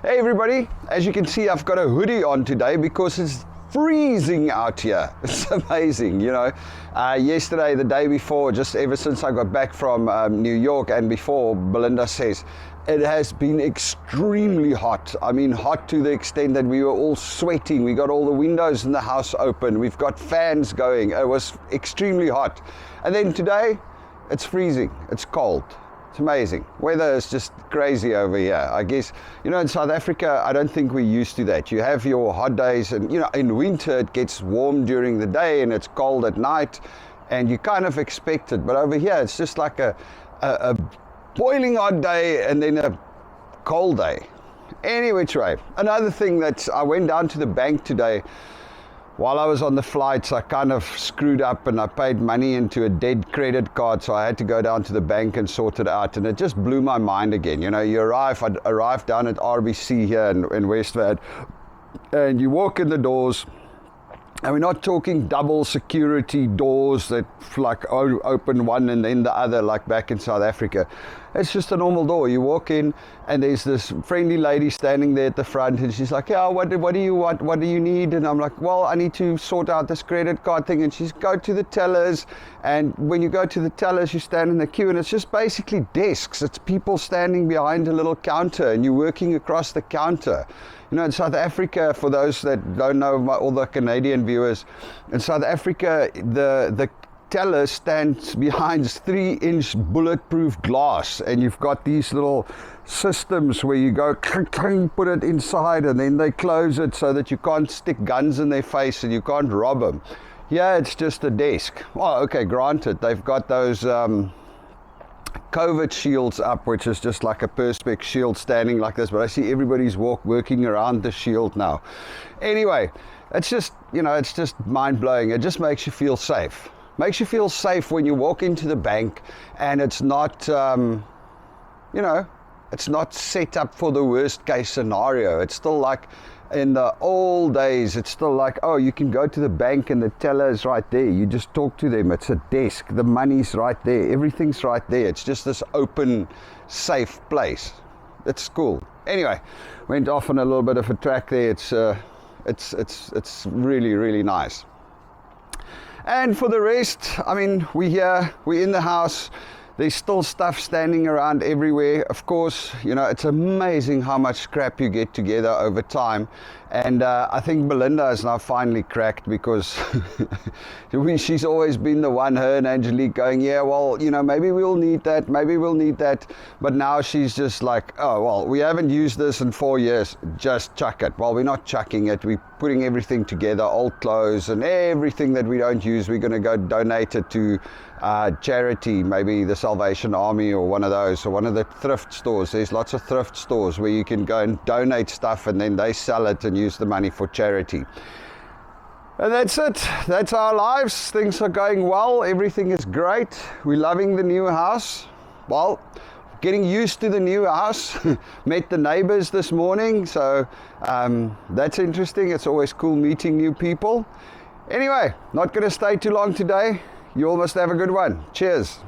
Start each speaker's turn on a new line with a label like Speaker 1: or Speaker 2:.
Speaker 1: Hey everybody, as you can see I've got a hoodie on today because it's freezing out here. It's amazing, you know. Yesterday, the day before, just ever since I got back from New York and before, Belinda says, it has been extremely hot. I mean, hot to the extent that we were all sweating. We got all the windows in the house open. We've got fans going. It was extremely hot. And then today, it's freezing. It's cold. It's amazing. Weather is just crazy over here. I guess, you know, in South Africa, I don't think we're used to that. You have your hot days and, you know, in winter it gets warm during the day and it's cold at night and you kind of expect it. But over here, it's just like a boiling hot day and then a cold day. Any which way. Another thing that I went down to the bank today. While I was on the flights, I kind of screwed up and I paid money into a dead credit card, so I had to go down to the bank and sort it out, and it just blew my mind again. You know, I arrived down at RBC here in Westvad, and you walk in the doors, and we're not talking double security doors that like open one and then the other like back in South Africa. It's just a normal door. You walk in and there's this friendly lady standing there at the front and she's like, yeah, what do you want? What do you need? And I'm like, well, I need to sort out this credit card thing. And she's go to the tellers, and when you go to the tellers, you stand in the queue and it's just basically desks. It's people standing behind a little counter and you're working across the counter. You know, in South Africa, for those that don't know, all the Canadian viewers, in South Africa, the teller stands behind 3-inch bulletproof glass, and you've got these little systems where you go put it inside and then they close it so that you can't stick guns in their face and you can't rob them. Yeah, it's just a desk. Well, okay, granted, they've got those COVID shields up, which is just like a perspex shield standing like this, but I see everybody's working around the shield now. Anyway, it's just, you know, it's just mind-blowing. It just makes you feel safe. Makes you feel safe when you walk into the bank and it's not, you know, it's not set up for the worst case scenario. It's still like in the old days, it's still like, oh, you can go to the bank and the teller is right there. You just talk to them. It's a desk. The money's right there. Everything's right there. It's just this open, safe place. It's cool. Anyway, went off on a little bit of a track there. It's really, really nice. And for the rest, I mean, we're here, we're in the house. There's still stuff standing around everywhere. Of course, you know, it's amazing how much scrap you get together over time. And I think Belinda is now finally cracked because she's always been the one, her and Angelique, going, yeah, well, you know, maybe we'll need that, maybe we'll need that. But now she's just like, oh, well, we haven't used this in 4 years, just chuck it. Well, we're not chucking it. We're putting everything together, old clothes and everything that we don't use. We're going to go donate it to charity, maybe the Salvation Army or one of those, or one of the thrift stores. There's lots of thrift stores where you can go and donate stuff and then they sell it and use the money for charity. And that's it. That's our lives. Things are going well. Everything is great. We're loving the new house. Well, getting used to the new house. Met the neighbors this morning, so that's interesting. It's always cool meeting new people. Anyway, not going to stay too long today. You all must have a good one. Cheers.